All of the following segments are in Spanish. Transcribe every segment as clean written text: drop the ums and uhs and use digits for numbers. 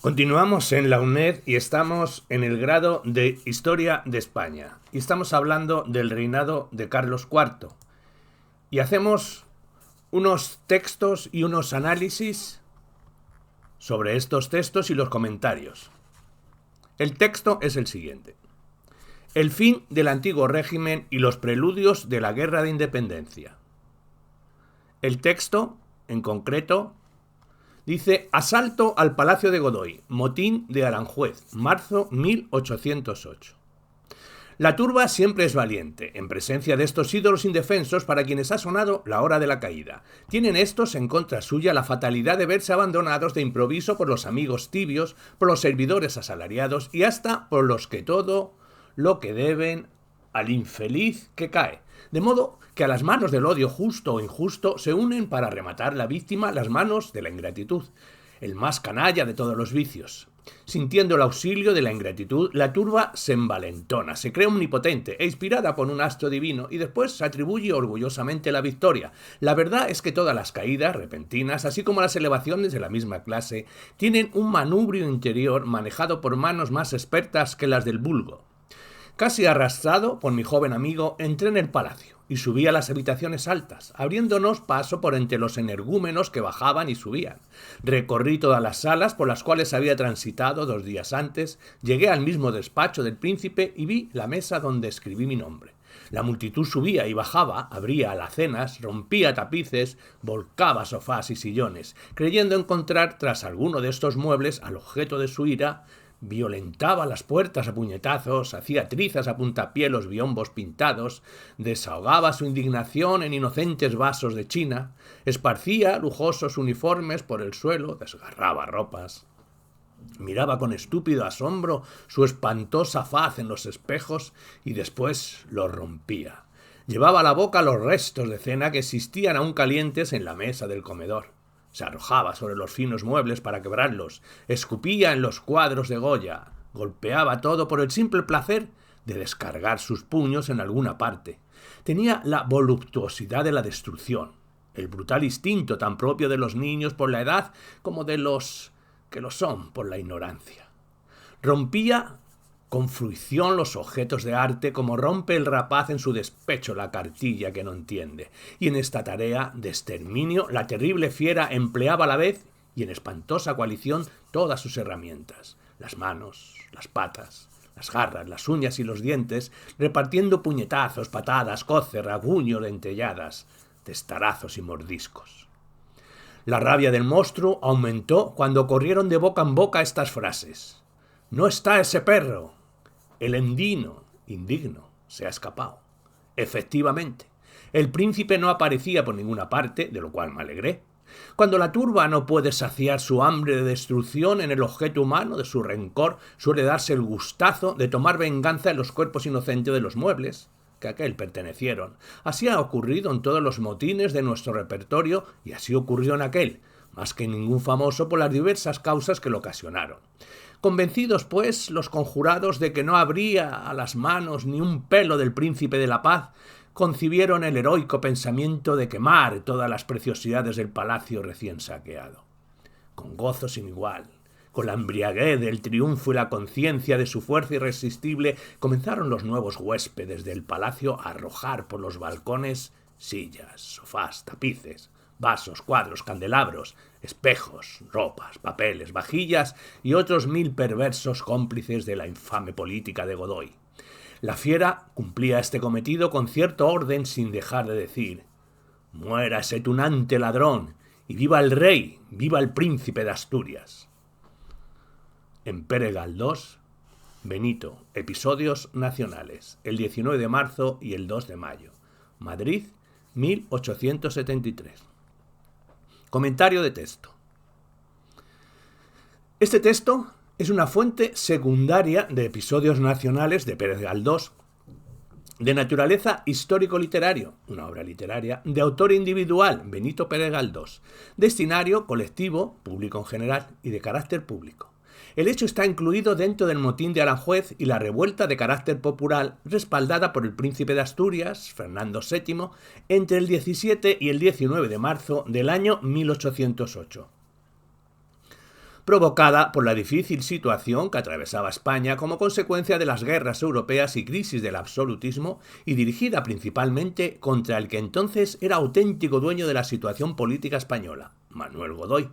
Continuamos en la UNED y estamos en el grado de Historia de España. Y estamos hablando del reinado de Carlos IV. Y hacemos unos textos y unos análisis sobre estos textos y los comentarios. El texto es el siguiente. El fin del antiguo régimen y los preludios de la Guerra de Independencia. El texto, en concreto, dice: asalto al Palacio de Godoy, motín de Aranjuez, marzo 1808. La turba siempre es valiente, en presencia de estos ídolos indefensos para quienes ha sonado la hora de la caída. Tienen estos en contra suya la fatalidad de verse abandonados de improviso por los amigos tibios, por los servidores asalariados y hasta por los que todo lo que deben al infeliz que cae. De modo que a las manos del odio justo o injusto se unen para rematar la víctima las manos de la ingratitud, el más canalla de todos los vicios. Sintiendo el auxilio de la ingratitud, la turba se envalentona, se cree omnipotente e inspirada por un astro divino y después se atribuye orgullosamente la victoria. La verdad es que todas las caídas repentinas, así como las elevaciones de la misma clase, tienen un manubrio interior manejado por manos más expertas que las del vulgo. Casi arrastrado por mi joven amigo, entré en el palacio y subí a las habitaciones altas, abriéndonos paso por entre los energúmenos que bajaban y subían. Recorrí todas las salas por las cuales había transitado 2 días antes, llegué al mismo despacho del príncipe y vi la mesa donde escribí mi nombre. La multitud subía y bajaba, abría alacenas, rompía tapices, volcaba sofás y sillones, creyendo encontrar tras alguno de estos muebles al objeto de su ira. Violentaba las puertas a puñetazos, hacía trizas a puntapié los biombos pintados, desahogaba su indignación en inocentes vasos de china, esparcía lujosos uniformes por el suelo, desgarraba ropas. Miraba con estúpido asombro su espantosa faz en los espejos y después los rompía. Llevaba a la boca los restos de cena que existían aún calientes en la mesa del comedor. Se arrojaba sobre los finos muebles para quebrarlos, escupía en los cuadros de Goya, golpeaba todo por el simple placer de descargar sus puños en alguna parte. Tenía la voluptuosidad de la destrucción, el brutal instinto tan propio de los niños por la edad como de los que lo son por la ignorancia. Rompía con fruición los objetos de arte como rompe el rapaz en su despecho la cartilla que no entiende. Y en esta tarea de exterminio la terrible fiera empleaba a la vez y en espantosa coalición todas sus herramientas, las manos, las patas, las garras, las uñas y los dientes, repartiendo puñetazos, patadas, coces, raguños, dentelladas, testarazos y mordiscos. La rabia del monstruo aumentó cuando corrieron de boca en boca estas frases: «No está ese perro. El indigno, se ha escapado». Efectivamente, el príncipe no aparecía por ninguna parte, de lo cual me alegré. Cuando la turba no puede saciar su hambre de destrucción en el objeto humano de su rencor, suele darse el gustazo de tomar venganza en los cuerpos inocentes de los muebles que a aquel pertenecieron. Así ha ocurrido en todos los motines de nuestro repertorio y así ocurrió en aquel, más que ningún famoso por las diversas causas que lo ocasionaron. Convencidos, pues, los conjurados de que no habría a las manos ni un pelo del príncipe de la paz, concibieron el heroico pensamiento de quemar todas las preciosidades del palacio recién saqueado. Con gozo sin igual, con la embriaguez del triunfo y la conciencia de su fuerza irresistible, comenzaron los nuevos huéspedes del palacio a arrojar por los balcones sillas, sofás, tapices, vasos, cuadros, candelabros, espejos, ropas, papeles, vajillas y otros 1000 perversos cómplices de la infame política de Godoy. La fiera cumplía este cometido con cierto orden sin dejar de decir: «Muera ese tunante ladrón y viva el rey, viva el príncipe de Asturias». En Pérez Galdós, Benito, Episodios Nacionales, el 19 de marzo y el 2 de mayo. Madrid, 1873. Comentario de texto. Este texto es una fuente secundaria de Episodios Nacionales de Pérez Galdós, de naturaleza histórico-literario, una obra literaria de autor individual, Benito Pérez Galdós, destinario, colectivo, público en general y de carácter público. El hecho está incluido dentro del motín de Aranjuez y la revuelta de carácter popular respaldada por el príncipe de Asturias, Fernando VII, entre el 17 y el 19 de marzo del año 1808. provocada por la difícil situación que atravesaba España como consecuencia de las guerras europeas y crisis del absolutismo, y dirigida principalmente contra el que entonces era auténtico dueño de la situación política española, Manuel Godoy.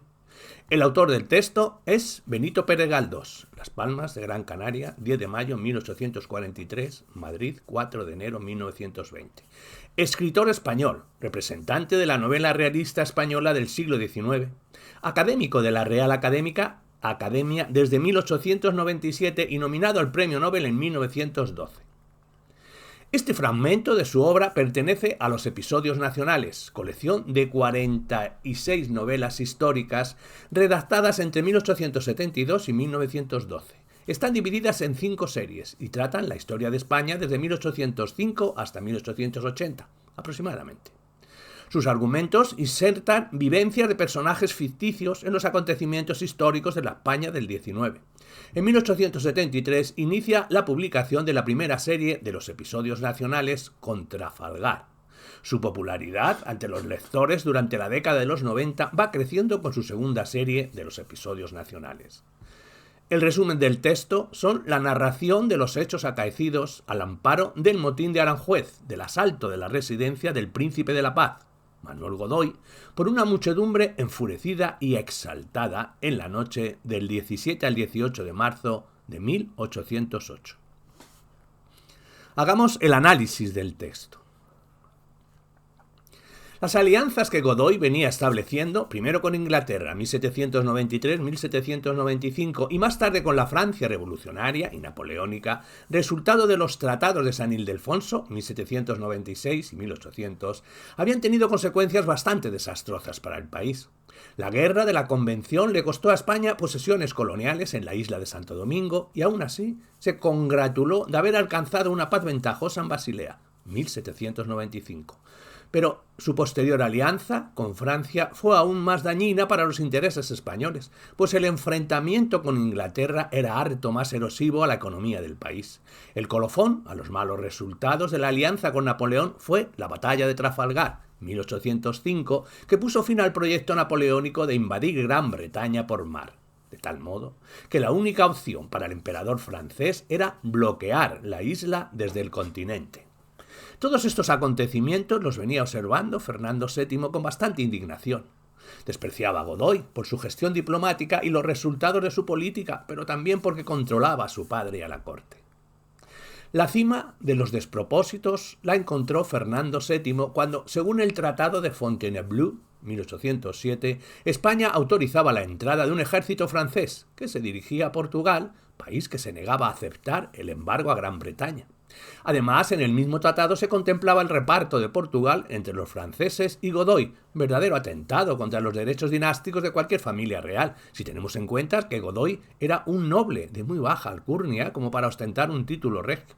El autor del texto es Benito Pérez Galdós, Las Palmas de Gran Canaria, 10 de mayo de 1843, Madrid, 4 de enero de 1920. Escritor español, representante de la novela realista española del siglo XIX, académico de la Real Academia desde 1897 y nominado al Premio Nobel en 1912. Este fragmento de su obra pertenece a los Episodios Nacionales, colección de 46 novelas históricas redactadas entre 1872 y 1912. Están divididas en 5 series y tratan la historia de España desde 1805 hasta 1880, aproximadamente. Sus argumentos insertan vivencias de personajes ficticios en los acontecimientos históricos de la España del XIX. En 1873 inicia la publicación de la primera serie de los Episodios Nacionales con Trafalgar. Su popularidad ante los lectores durante la década de los 90 va creciendo con su segunda serie de los Episodios Nacionales. El resumen del texto son la narración de los hechos acaecidos al amparo del motín de Aranjuez, del asalto de la residencia del Príncipe de la Paz, Manuel Godoy, por una muchedumbre enfurecida y exaltada en la noche del 17 al 18 de marzo de 1808. Hagamos el análisis del texto. Las alianzas que Godoy venía estableciendo, primero con Inglaterra, 1793-1795, y más tarde con la Francia revolucionaria y napoleónica, resultado de los tratados de San Ildefonso, 1796 y 1800, habían tenido consecuencias bastante desastrosas para el país. La guerra de la Convención le costó a España posesiones coloniales en la isla de Santo Domingo y aún así se congratuló de haber alcanzado una paz ventajosa en Basilea, 1795. Pero su posterior alianza con Francia fue aún más dañina para los intereses españoles, pues el enfrentamiento con Inglaterra era harto más erosivo a la economía del país. El colofón a los malos resultados de la alianza con Napoleón fue la batalla de Trafalgar, 1805, que puso fin al proyecto napoleónico de invadir Gran Bretaña por mar, de tal modo que la única opción para el emperador francés era bloquear la isla desde el continente. Todos estos acontecimientos los venía observando Fernando VII con bastante indignación. Despreciaba a Godoy por su gestión diplomática y los resultados de su política, pero también porque controlaba a su padre y a la corte. La cima de los despropósitos la encontró Fernando VII cuando, según el Tratado de Fontainebleau, 1807, España autorizaba la entrada de un ejército francés que se dirigía a Portugal, país que se negaba a aceptar el embargo a Gran Bretaña. Además, en el mismo tratado se contemplaba el reparto de Portugal entre los franceses y Godoy, verdadero atentado contra los derechos dinásticos de cualquier familia real, si tenemos en cuenta que Godoy era un noble de muy baja alcurnia como para ostentar un título regio.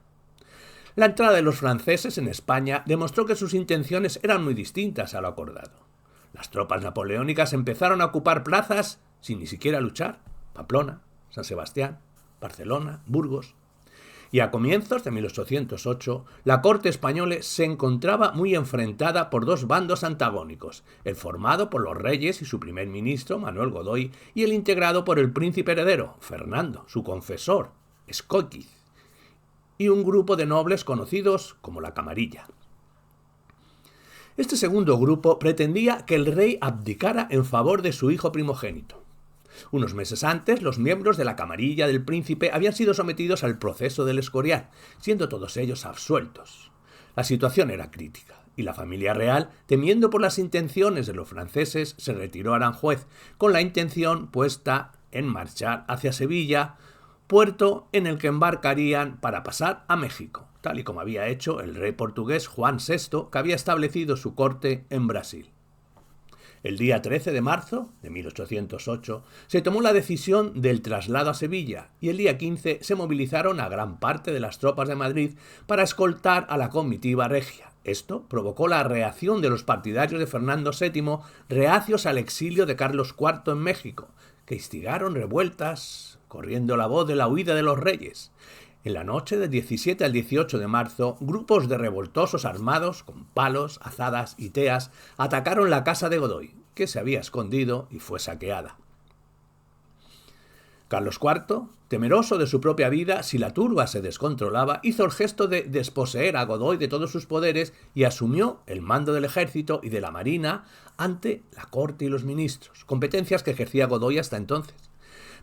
La entrada de los franceses en España demostró que sus intenciones eran muy distintas a lo acordado. Las tropas napoleónicas empezaron a ocupar plazas sin ni siquiera luchar: Pamplona, San Sebastián, Barcelona, Burgos. Y a comienzos de 1808, la corte española se encontraba muy enfrentada por dos bandos antagónicos, el formado por los reyes y su primer ministro, Manuel Godoy, y el integrado por el príncipe heredero, Fernando, su confesor, Escóquiz, y un grupo de nobles conocidos como la Camarilla. Este segundo grupo pretendía que el rey abdicara en favor de su hijo primogénito. Unos meses antes, los miembros de la camarilla del príncipe habían sido sometidos al proceso del Escorial, siendo todos ellos absueltos. La situación era crítica, y la familia real, temiendo por las intenciones de los franceses, se retiró a Aranjuez, con la intención puesta en marchar hacia Sevilla, puerto en el que embarcarían para pasar a México, tal y como había hecho el rey portugués Juan VI, que había establecido su corte en Brasil. El día 13 de marzo de 1808 se tomó la decisión del traslado a Sevilla y el día 15 se movilizaron a gran parte de las tropas de Madrid para escoltar a la comitiva regia. Esto provocó la reacción de los partidarios de Fernando VII, reacios al exilio de Carlos IV en México, que instigaron revueltas, corriendo la voz de la huida de los reyes. En la noche del 17 al 18 de marzo, grupos de revoltosos armados, con palos, azadas y teas, atacaron la casa de Godoy, que se había escondido y fue saqueada. Carlos IV, temeroso de su propia vida si la turba se descontrolaba, hizo el gesto de desposeer a Godoy de todos sus poderes y asumió el mando del ejército y de la marina ante la corte y los ministros, competencias que ejercía Godoy hasta entonces.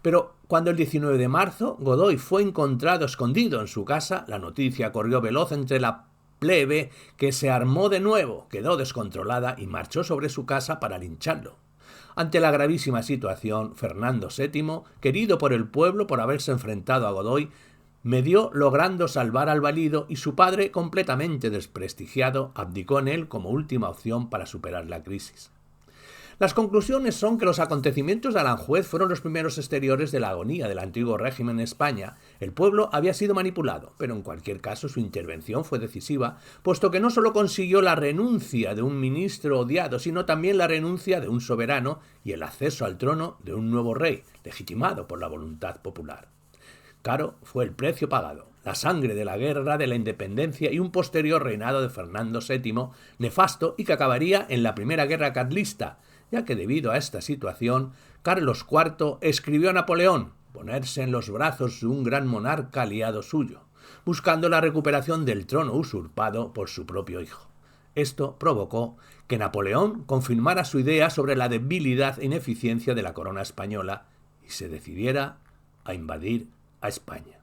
Pero cuando el 19 de marzo Godoy fue encontrado escondido en su casa, la noticia corrió veloz entre la plebe, que se armó de nuevo, quedó descontrolada y marchó sobre su casa para lincharlo. Ante la gravísima situación, Fernando VII, querido por el pueblo por haberse enfrentado a Godoy, medió logrando salvar al valido y su padre, completamente desprestigiado, abdicó en él como última opción para superar la crisis. Las conclusiones son que los acontecimientos de Aranjuez fueron los primeros exteriores de la agonía del antiguo régimen en España. El pueblo había sido manipulado, pero en cualquier caso su intervención fue decisiva, puesto que no solo consiguió la renuncia de un ministro odiado, sino también la renuncia de un soberano y el acceso al trono de un nuevo rey, legitimado por la voluntad popular. Caro fue el precio pagado, la sangre de la guerra de la independencia y un posterior reinado de Fernando VII, nefasto y que acabaría en la Primera Guerra Carlista, ya que debido a esta situación, Carlos IV escribió a Napoleón ponerse en los brazos de un gran monarca aliado suyo, buscando la recuperación del trono usurpado por su propio hijo. Esto provocó que Napoleón confirmara su idea sobre la debilidad e ineficiencia de la corona española y se decidiera a invadir a España.